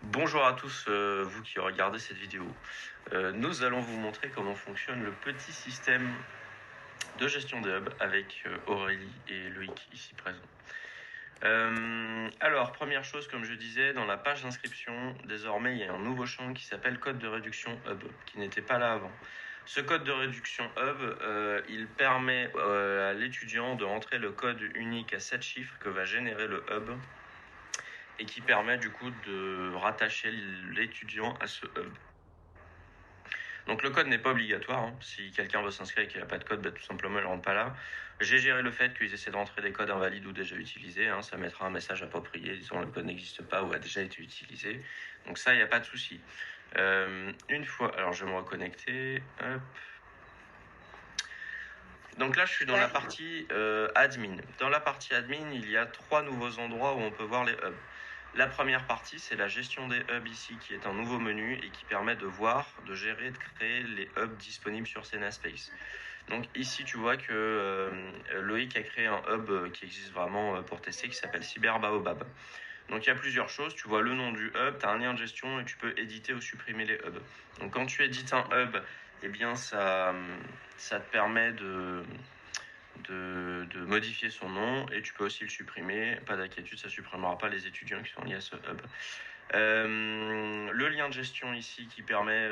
Bonjour à tous, vous qui regardez cette vidéo. Nous allons vous montrer comment fonctionne le petit système de gestion des hubs avec Aurélie et Loïc ici présents. Alors, première chose, comme je disais, dans la page d'inscription, désormais, il y a un nouveau champ qui s'appelle code de réduction hub, qui n'était pas là avant. Ce code de réduction hub, il permet à l'étudiant de rentrer le code unique à 7 chiffres que va générer le hub et qui permet du coup de rattacher l'étudiant à ce hub. Donc le code n'est pas obligatoire, hein. Si quelqu'un veut s'inscrire et qu'il n'a pas de code, tout simplement il ne rentre pas là. J'ai géré le fait qu'ils essaient de rentrer des codes invalides ou déjà utilisés, hein. Ça mettra un message approprié disant le code n'existe pas ou a déjà été utilisé. Donc ça, il n'y a pas de souci. Une fois, alors je vais me reconnecter. Hop. Donc là, je suis dans la partie admin. Dans la partie admin, il y a 3 nouveaux endroits où on peut voir les hubs. La première partie, c'est la gestion des hubs ici, qui est un nouveau menu et qui permet de voir, de gérer, de créer les hubs disponibles sur Senaspace. Donc ici, tu vois que Loïc a créé un hub qui existe vraiment pour tester, qui s'appelle CyberBaobab. Donc il y a plusieurs choses, tu vois le nom du hub, tu as un lien de gestion et tu peux éditer ou supprimer les hubs. Donc quand tu édites un hub, eh bien ça te permet de modifier son nom et tu peux aussi le supprimer. Pas d'inquiétude, ça ne supprimera pas les étudiants qui sont liés à ce hub. Le lien de gestion ici qui permet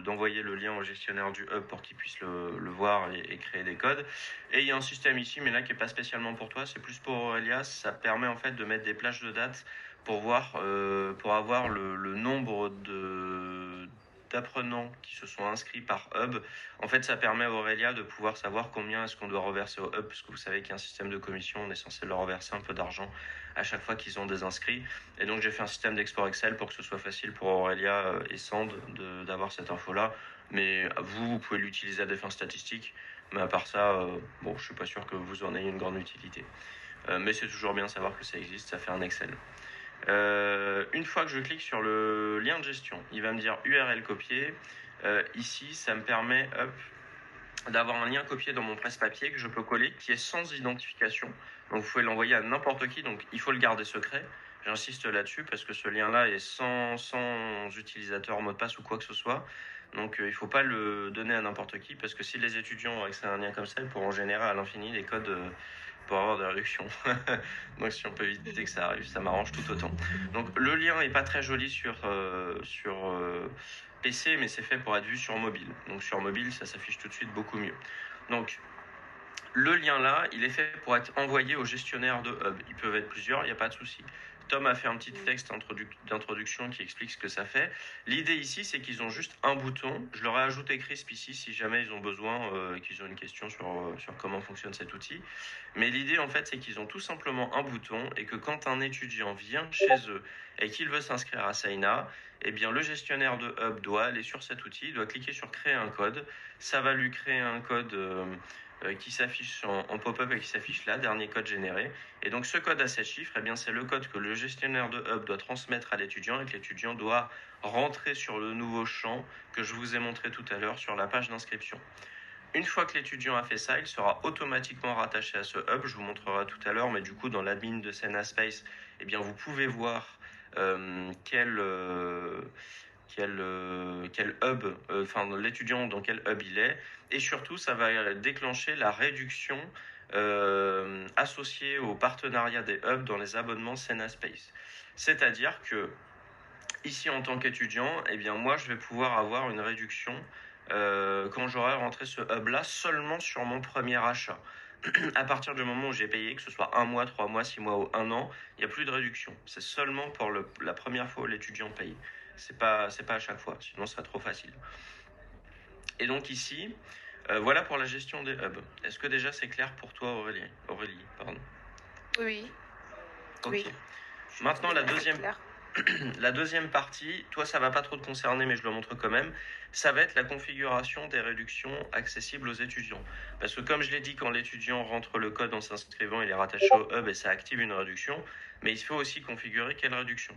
d'envoyer le lien au gestionnaire du hub pour qu'il puisse le voir et créer des codes. Et il y a un système ici, mais là qui n'est pas spécialement pour toi, c'est plus pour Aurélia. Ça permet en fait de mettre des plages de date pour voir, pour avoir le nombre d'apprenants qui se sont inscrits par hub. En fait, ça permet à Aurélia de pouvoir savoir combien est-ce qu'on doit reverser au hub, parce que vous savez qu'il y a un système de commission, on est censé leur reverser un peu d'argent à chaque fois qu'ils ont des inscrits. Et donc j'ai fait un système d'export Excel pour que ce soit facile pour Aurélia et Sand d'avoir cette info-là. Mais vous pouvez l'utiliser à des fins statistiques. Mais à part ça, bon, je suis pas sûr que vous en ayez une grande utilité. Mais c'est toujours bien de savoir que ça existe, ça fait un Excel. Une fois que je clique sur le lien de gestion, il va me dire URL copier. Ici, ça me permet d'avoir un lien copié dans mon presse-papier que je peux coller, qui est sans identification. Donc vous pouvez l'envoyer à n'importe qui, donc il faut le garder secret. J'insiste là-dessus parce que ce lien-là est sans utilisateur, mot de passe ou quoi que ce soit. Donc il ne faut pas le donner à n'importe qui parce que si les étudiants ont accès à un lien comme ça, ils pourront générer à l'infini des codes pour avoir des réductions. Donc si on peut éviter que ça arrive, ça m'arrange tout autant. Donc le lien n'est pas très joli sur PC, mais c'est fait pour être vu sur mobile. Donc sur mobile, ça s'affiche tout de suite beaucoup mieux. Donc le lien là, il est fait pour être envoyé aux gestionnaires de hub. Ils peuvent être plusieurs, il n'y a pas de souci. Tom a fait un petit texte d'introduction qui explique ce que ça fait. L'idée ici, c'est qu'ils ont juste un bouton. Je leur ai ajouté Crisp ici si jamais ils ont besoin, qu'ils ont une question sur comment fonctionne cet outil. Mais l'idée, en fait, c'est qu'ils ont tout simplement un bouton et que quand un étudiant vient chez eux et qu'il veut s'inscrire à Saina, eh bien, le gestionnaire de hub doit aller sur cet outil, doit cliquer sur créer un code. Ça va lui créer un code qui s'affiche en pop-up et qui s'affiche là, dernier code généré. Et donc ce code à 7 chiffres, eh bien, c'est le code que le gestionnaire de hub doit transmettre à l'étudiant et que l'étudiant doit rentrer sur le nouveau champ que je vous ai montré tout à l'heure sur la page d'inscription. Une fois que l'étudiant a fait ça, il sera automatiquement rattaché à ce hub. Je vous montrerai tout à l'heure, mais du coup, dans l'admin de Senaspace, eh bien, vous pouvez voir quel hub, enfin l'étudiant dans quel hub il est, et surtout ça va déclencher la réduction associée au partenariat des hubs dans les abonnements Senaspace. C'est-à-dire que ici en tant qu'étudiant, eh bien moi je vais pouvoir avoir une réduction quand j'aurai rentré ce hub là seulement sur mon premier achat. À partir du moment où j'ai payé, que ce soit 1 mois, 3 mois, 6 mois ou 1 an, il n'y a plus de réduction. C'est seulement pour la première fois où l'étudiant paye. C'est pas à chaque fois, sinon ce serait trop facile. Et donc ici, voilà pour la gestion des hubs. Est-ce que déjà c'est clair pour toi, Aurélie, pardon. Oui. Ok. Oui. Maintenant la deuxième partie, toi ça va pas trop te concerner mais je le montre quand même, ça va être la configuration des réductions accessibles aux étudiants. Parce que comme je l'ai dit, quand l'étudiant rentre le code en s'inscrivant, il est rattaché au hub et ça active une réduction. mais il faut aussi configurer quelle réduction.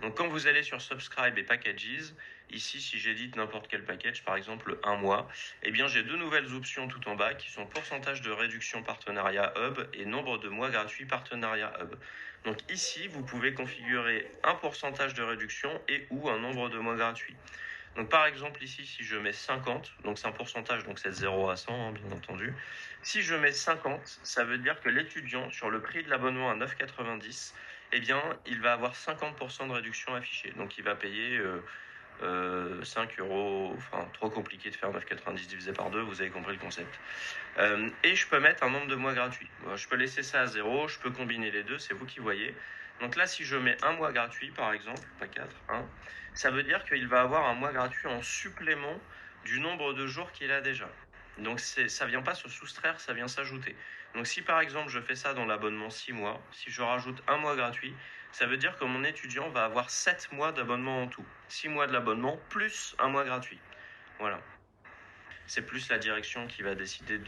Donc quand vous allez sur Subscribe et Packages, ici si j'édite n'importe quel package, par exemple un mois, eh bien j'ai deux nouvelles options tout en bas qui sont pourcentage de réduction partenariat Hub et nombre de mois gratuits partenariat Hub. Donc ici vous pouvez configurer un pourcentage de réduction et ou un nombre de mois gratuits. Donc par exemple ici si je mets 50, donc c'est un pourcentage, donc c'est de 0 à 100 hein, bien entendu. Si je mets 50, ça veut dire que l'étudiant sur le prix de l'abonnement à 9,90, eh bien il va avoir 50% de réduction affichée. Donc il va payer 5 euros, enfin trop compliqué de faire 9,90 divisé par 2, vous avez compris le concept. Et je peux mettre un nombre de mois gratuit. Je peux laisser ça à 0, je peux combiner les deux, c'est vous qui voyez. Donc là, si je mets un mois gratuit, par exemple, pas 4, 1, ça veut dire qu'il va avoir un mois gratuit en supplément du nombre de jours qu'il a déjà. Donc ça vient pas se soustraire, ça vient s'ajouter. Donc si par exemple je fais ça dans l'abonnement 6 mois, si je rajoute un mois gratuit, ça veut dire que mon étudiant va avoir 7 mois d'abonnement en tout. 6 mois de l'abonnement plus un mois gratuit. Voilà. C'est plus la direction qui va décider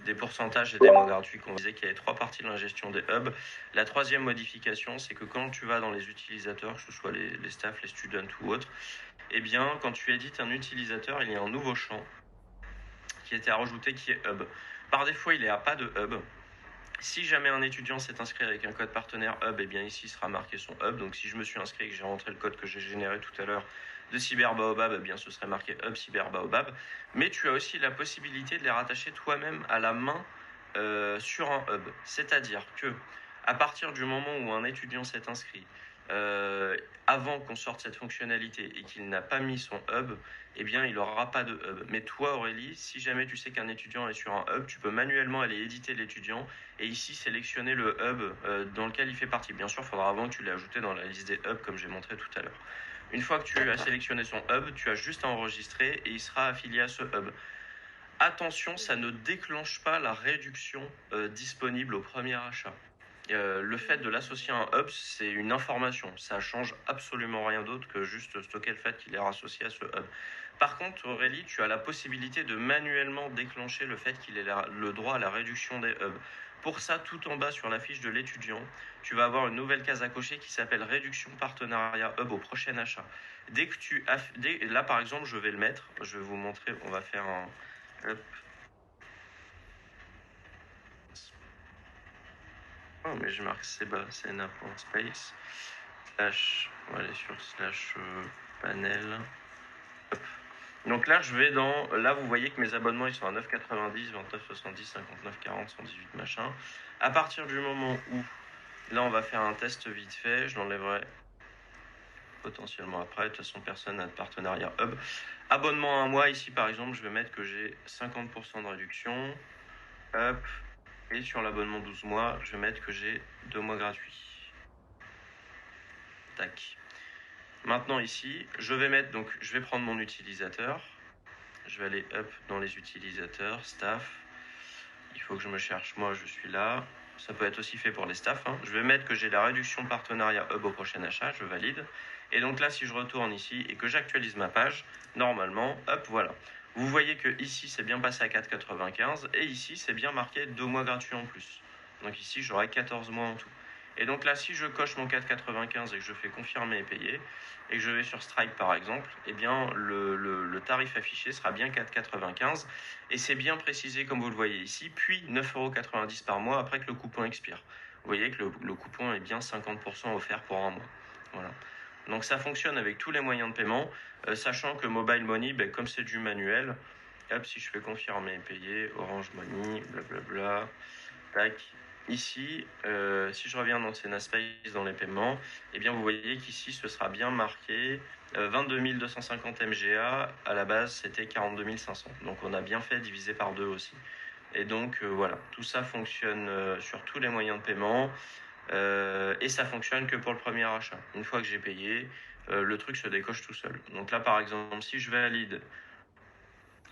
des pourcentages et des mois gratuits. On disait qu'il y avait trois parties de l'ingestion des hubs. La troisième modification, c'est que quand tu vas dans les utilisateurs, que ce soit les staffs, les students ou autres, eh bien, quand tu édites un utilisateur, il y a un nouveau champ qui a été rajouté qui est hub. Par défaut, il n'y a pas de hub. Si jamais un étudiant s'est inscrit avec un code partenaire hub, eh bien ici sera marqué son hub. Donc si je me suis inscrit et que j'ai rentré le code que j'ai généré tout à l'heure de Cyberbaobab, eh bien ce serait marqué hub Cyberbaobab. Mais tu as aussi la possibilité de les rattacher toi-même à la main sur un hub. C'est-à-dire que à partir du moment où un étudiant s'est inscrit, avant qu'on sorte cette fonctionnalité et qu'il n'a pas mis son hub, eh bien il n'aura pas de hub. Mais toi Aurélie, si jamais tu sais qu'un étudiant est sur un hub, tu peux manuellement aller éditer l'étudiant et ici sélectionner le hub dans lequel il fait partie. Bien sûr, il faudra avant que tu l'aies ajouté dans la liste des hubs comme j'ai montré tout à l'heure. Une fois que tu as sélectionné son hub, tu as juste à enregistrer et il sera affilié à ce hub. Attention, ça ne déclenche pas la réduction disponible au premier achat. Le fait de l'associer à un hub, c'est une information. Ça change absolument rien d'autre que juste stocker le fait qu'il est associé à ce hub. Par contre, Aurélie, tu as la possibilité de manuellement déclencher le fait qu'il ait le droit à la réduction des hubs. Pour ça, tout en bas sur la fiche de l'étudiant, tu vas avoir une nouvelle case à cocher qui s'appelle réduction partenariat hub au prochain achat. Dès que là, par exemple, je vais le mettre. Je vais vous montrer. On va faire un. Hop. Oh, mais je marque Sena.space. Slash, on va aller sur slash panel. Hop. Donc là, je vais dans. Là, vous voyez que mes abonnements ils sont à 9,90, 29,70, 59, 40, 118 machin. À partir du moment où, là, on va faire un test vite fait, je l'enlèverai potentiellement après. De toute façon, personne n'a de partenariat hub. Abonnement à un mois, ici par exemple, je vais mettre que j'ai 50% de réduction. Hop. Et sur l'abonnement 12 mois, je vais mettre que j'ai 2 mois gratuits. Tac. Maintenant ici, je vais prendre mon utilisateur. Je vais aller dans les utilisateurs, staff. Il faut que je me cherche, moi je suis là. Ça peut être aussi fait pour les staffs. Hein. Je vais mettre que j'ai la réduction partenariat hub au prochain achat, je valide. Et donc là, si je retourne ici et que j'actualise ma page, normalement, hop, voilà. Vous voyez que ici, c'est bien passé à 4,95 et ici, c'est bien marqué 2 mois gratuits en plus. Donc ici, j'aurai 14 mois en tout. Et donc là, si je coche mon 4,95 et que je fais confirmer et payer, et que je vais sur Stripe par exemple, eh bien le tarif affiché sera bien 4,95 et c'est bien précisé comme vous le voyez ici, puis 9,90 € par mois après que le coupon expire. Vous voyez que le coupon est bien 50% offert pour un mois. Voilà. Donc ça fonctionne avec tous les moyens de paiement, sachant que Mobile Money, comme c'est du manuel, hop, si je fais confirmer et payer, Orange Money, blablabla, tac. Ici, si je reviens dans Senaspace dans les paiements, eh bien vous voyez qu'ici ce sera bien marqué 22 250 MGA, à la base c'était 42 500. Donc on a bien fait diviser par 2 aussi. Et donc voilà, tout ça fonctionne sur tous les moyens de paiement et ça fonctionne que pour le premier achat. Une fois que j'ai payé, le truc se décoche tout seul. Donc là par exemple, si je valide,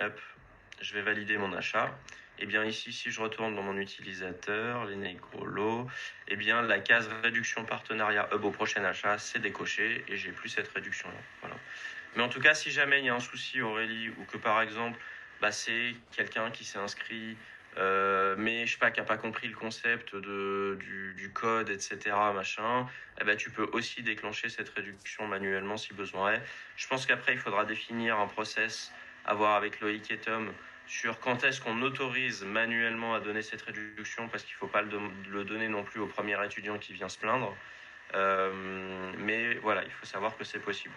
hop, je vais valider mon achat. Et bien ici, si je retourne dans mon utilisateur, les Negrolo, et bien la case réduction partenariat hub au prochain achat, c'est décoché et j'ai plus cette réduction-là. Voilà. Mais en tout cas, si jamais il y a un souci Aurélie ou que par exemple, c'est quelqu'un qui s'est inscrit mais je sais pas, qui n'a pas compris le concept du code, etc., machin, eh ben, tu peux aussi déclencher cette réduction manuellement si besoin est. Je pense qu'après, il faudra définir un process à voir avec Loïc et Tom sur quand est-ce qu'on autorise manuellement à donner cette réduction, parce qu'il ne faut pas le donner non plus au premier étudiant qui vient se plaindre. Mais voilà, il faut savoir que c'est possible.